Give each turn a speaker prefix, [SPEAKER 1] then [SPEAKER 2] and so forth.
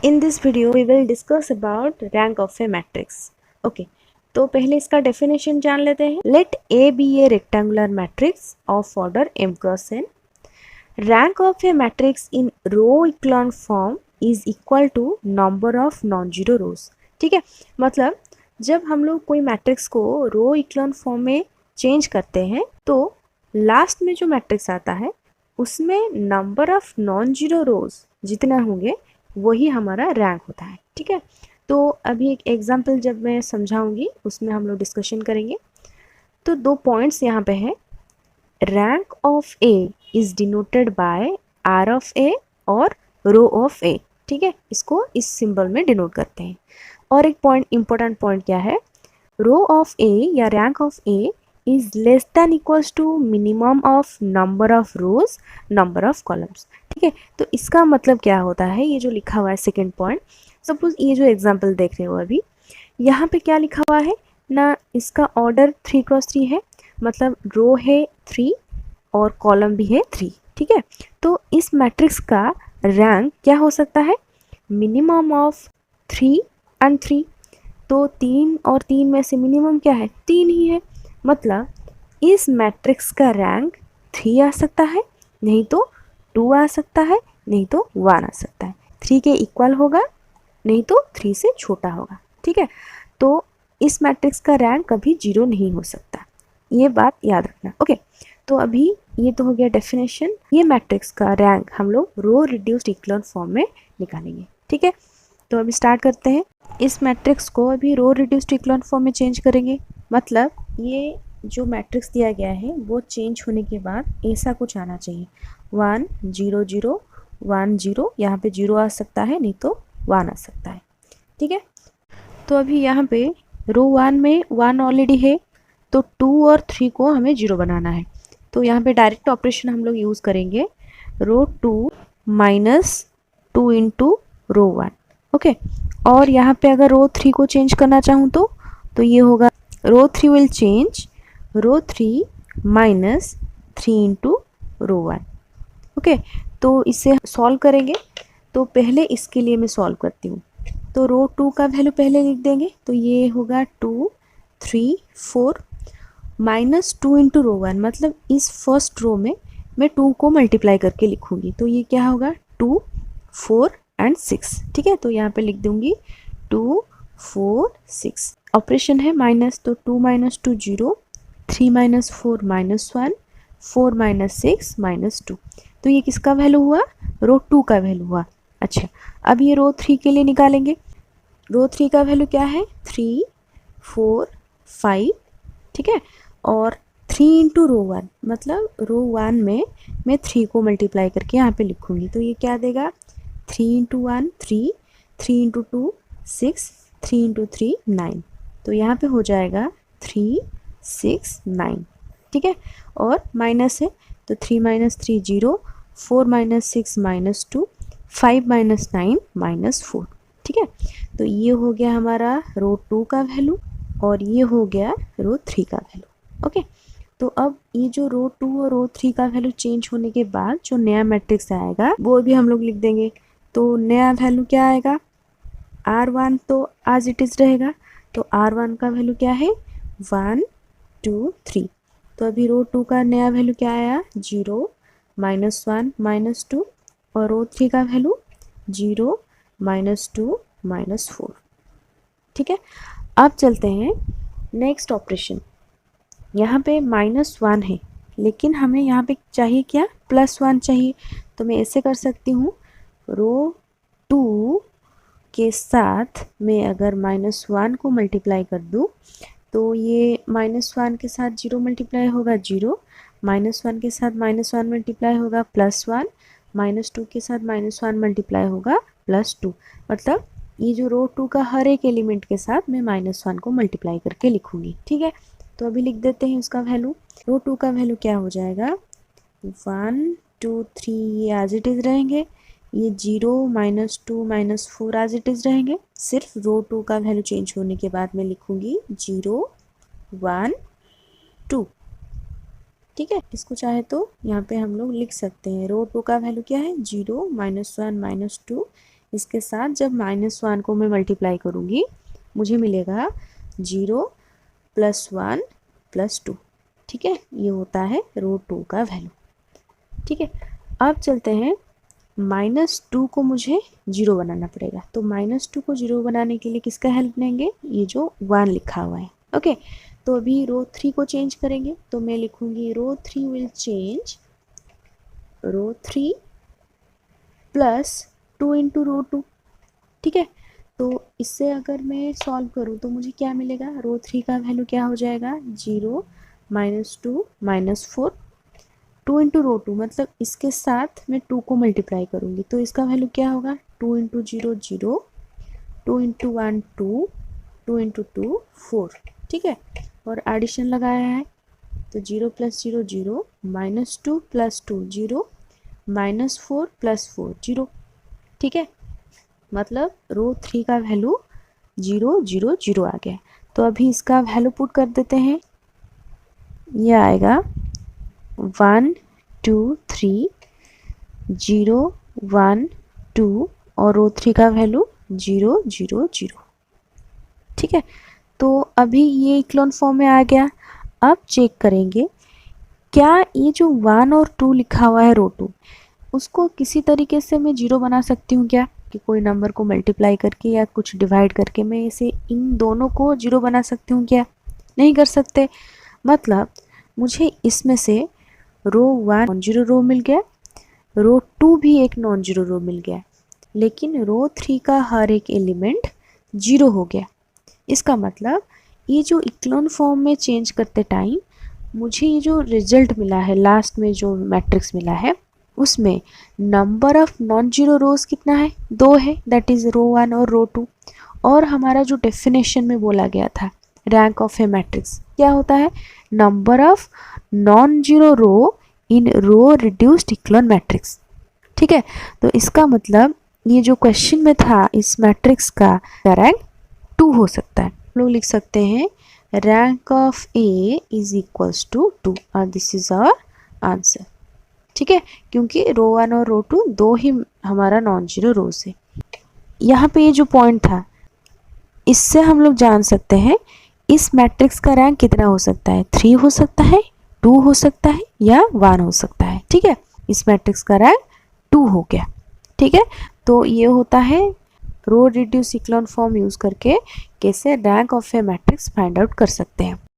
[SPEAKER 1] In this video we will discuss about rank of a matrix. Okay, तो पहले इसका definition जान लेते हैं. Let A be a rectangular matrix of order m cross n. Rank of a matrix in row echelon form is equal to number of non-zero rows. ठीक है, मतलब जब हम लोग कोई मैट्रिक्स को रो इक्लॉन फॉर्म में चेंज करते हैं तो लास्ट में जो मैट्रिक्स आता है उसमें नंबर ऑफ नॉन जीरो रोज जितना होंगे वही हमारा रैंक होता है. ठीक है, तो अभी एक एग्जांपल जब मैं समझाऊंगी उसमें हम लोग डिस्कशन करेंगे. तो दो पॉइंट्स यहाँ पे है. Rank of A is denoted by R of A और रो ऑफ ए. ठीक है, इसको इस सिंबल में डिनोट करते हैं. और एक पॉइंट, इंपॉर्टेंट पॉइंट क्या है, रो ऑफ ए या rank of A is less than equals to minimum of number of rows number of columns. ठीक है, तो इसका मतलब क्या होता है, ये जो लिखा हुआ है सेकेंड पॉइंट, सपोज ये जो एग्जांपल देख रहे हो अभी यहाँ पे क्या लिखा हुआ है ना, इसका ऑर्डर 3x3 है, मतलब रो है 3 और कॉलम भी है 3. ठीक है, तो इस मैट्रिक्स का रैंक क्या हो सकता है, मिनिमम ऑफ 3 एंड 3. तो 3 और 3 में से मिनिमम क्या है, 3 ही है, मतलब इस मैट्रिक्स का रैंक 3 आ सकता है, नहीं तो 2 आ सकता है, नहीं तो 1 आ सकता है. 3 के इक्वल होगा, नहीं तो 3 से छोटा होगा. ठीक है, तो इस मैट्रिक्स का रैंक कभी 0 नहीं हो सकता, ये बात याद रखना. ओके, तो अभी ये तो हो गया डेफिनेशन. ये मैट्रिक्स का रैंक हम लोग रो रिड्यूस्ड इक्लॉन फॉर्म में निकालेंगे. ठीक है, तो अभी स्टार्ट करते हैं. इस मैट्रिक्स को अभी रो रिड्यूस्ड इक्लॉन फॉर्म में चेंज करेंगे, मतलब ये जो मैट्रिक्स दिया गया है वो चेंज होने के बाद ऐसा कुछ आना चाहिए, 1 0 0 1 0. यहाँ पे 0 आ सकता है, नहीं तो 1 आ सकता है. ठीक है, तो अभी यहाँ पे रो 1 में 1 ऑलरेडी है, तो 2 और 3 को हमें 0 बनाना है. तो यहाँ पे डायरेक्ट ऑपरेशन हम लोग यूज़ करेंगे, रो 2 माइनस 2 इंटू रो 1. ओके, और यहाँ पे अगर रो 3 को चेंज करना चाहूँ तो ये होगा row 3 will change row 3 minus 3 into row 1. Okay, तो इसे सॉल्व करेंगे. तो पहले इसके लिए मैं सॉल्व करती हूँ. तो रो 2 का वैल्यू पहले लिख देंगे, तो ये होगा 2 3 4 माइनस 2 इंटू रो 1, मतलब इस फर्स्ट रो में मैं 2 को मल्टीप्लाई करके लिखूँगी, तो ये क्या होगा 2 4 एंड 6. ठीक है, तो यहाँ पे लिख दूँगी 2 4 6. ऑपरेशन है माइनस, तो 2 minus 2 0, 3 minus 4 minus 1, 4 minus 6 minus 2. तो ये किसका वैल्यू हुआ, रो 2 का वैल्यू हुआ. अच्छा, अब ये रो 3 के लिए निकालेंगे. रो 3 का वैल्यू क्या है, 3 4 5. ठीक है, और 3 इंटू रो 1, मतलब रो 1 में मैं 3 को मल्टीप्लाई करके यहाँ पे लिखूँगी, तो ये क्या देगा 3 इंटू 1 3, 3 इंटू 2 6, 3 इंटू 3 9. तो यहाँ पे हो जाएगा 3 6 9. ठीक है, और माइनस है, तो 3 minus 3 0, 4 minus 6 minus 2, 5 minus 9 minus 4. ठीक है, तो ये हो गया हमारा रो 2 का वैल्यू और ये हो गया रो 3 का वैल्यू. ओके, तो अब ये जो रो 2 और रो 3 का वैल्यू चेंज होने के बाद जो नया मैट्रिक्स आएगा वो भी हम लोग लिख देंगे. तो नया वैल्यू क्या आएगा, R1 तो आज इट इज़ रहेगा, तो R1 का वैल्यू क्या है 1 2 3. तो अभी रो 2 का नया वैल्यू क्या आया 0 माइनस 1 माइनस 2, और रो 3 का वैल्यू 0 माइनस 2 माइनस 4. ठीक है, अब चलते हैं नेक्स्ट ऑपरेशन. यहाँ पे -1 है, लेकिन हमें यहाँ पे चाहिए क्या, +1 चाहिए. तो मैं ऐसे कर सकती हूँ, रो 2 के साथ मैं अगर -1 को मल्टीप्लाई कर दूँ तो ये -1 के साथ 0 मल्टीप्लाई होगा 0, -1 के साथ -1 मल्टीप्लाई होगा +1, -2 के साथ -1 मल्टीप्लाई होगा +2. मतलब ये जो रो 2 का हर एक एलिमेंट के साथ मैं -1 को मल्टीप्लाई करके लिखूँगी. ठीक है, तो अभी लिख देते हैं उसका वैल्यू. रो 2 का वैल्यू क्या हो जाएगा 1 2 3, ये आज इट इज़ रहेंगे, ये 0 -2 -4 आज इट इज़ रहेंगे. सिर्फ रो 2 का वैल्यू चेंज होने के बाद मैं लिखूँगी 0 1 2. ठीक है, इसको चाहे तो यहाँ पे हम लोग लिख सकते हैं, रो 2 का वैल्यू क्या है 0 -1 -2, इसके साथ जब -1 को मैं मल्टीप्लाई करूँगी मुझे मिलेगा 0 + 1 + 2। ठीक है, ये होता है रो 2 का वैल्यू। ठीक है, अब चलते हैं -2 को मुझे 0 बनाना पड़ेगा। तो -2 को 0 बनाने के लिए किसका हेल्प लेंगे? ये जो 1 लिखा हुआ है। ओके, तो अभी रो 3 को चेंज करेंगे। तो मैं लिखूंगी रो 3 विल चेंज रो 3 + 2 × रो 2। ठीक है, तो इससे अगर मैं सॉल्व करूँ तो मुझे क्या मिलेगा? रो 3 का वैल्यू क्या हो जाएगा? 0 -2 -4 2 × रो 2, मतलब इसके साथ मैं 2 को मल्टीप्लाई करूँगी तो इसका वैल्यू क्या होगा? 2 × 0 0, 2 × 1 2, 2 × 2 4। ठीक है, और एडिशन लगाया है तो 0 + 0 0, -2 + 2 0, -4 + 4 0। ठीक है, मतलब रो 3 का वैल्यू 0 0 0 आ गया। तो अभी इसका वैल्यू पुट कर देते हैं। ये आएगा 1 2 3 0 1 2 और रो 3 का वैल्यू 0 0 0। ठीक है, तो अभी ये इक्लोन फॉर्म में आ गया। अब चेक करेंगे क्या ये जो 1 और 2 लिखा हुआ है रो 2, उसको किसी तरीके से मैं 0 बना सकती हूँ क्या? कि कोई नंबर को मल्टीप्लाई करके या कुछ डिवाइड करके मैं इसे इन दोनों को 0 बना सकती हूँ क्या? नहीं कर सकते। मतलब मुझे इसमें से रो 1 नॉन जीरो रो मिल गया, रो 2 भी एक नॉन जीरो रो मिल गया, लेकिन रो 3 का हर एक एलिमेंट 0 हो गया। इसका मतलब ये जो इक्लोन फॉर्म में चेंज करते टाइम मुझे ये जो रिजल्ट मिला है, लास्ट में जो मैट्रिक्स मिला है, उसमें नंबर ऑफ नॉन जीरो रोज कितना है? 2 है, दैट इज रो 1 और रो 2। और हमारा जो डेफिनेशन में बोला गया था रैंक ऑफ ए मैट्रिक्स क्या होता है? Number of non zero row in row reduced echelon matrix. ठीक है, तो इसका मतलब ये जो क्वेश्चन में था इस मैट्रिक्स का रैंक 2 हो सकता है। लोग लिख सकते हैं rank of A is equals to 2 और दिस इज आवर आंसर। ठीक है, क्योंकि रो 1 और रो 2 दो ही हमारा नॉन जीरो रोज है। यहाँ पे ये जो पॉइंट था इससे हम लोग जान सकते हैं इस मैट्रिक्स का रैंक कितना हो सकता है? 3 हो सकता है, 2 हो सकता है या 1 हो सकता है। ठीक है, इस मैट्रिक्स का रैंक 2 हो गया। ठीक है, तो ये होता है row reduce echelon form use करके कैसे rank of A matrix find out कर सकते हैं।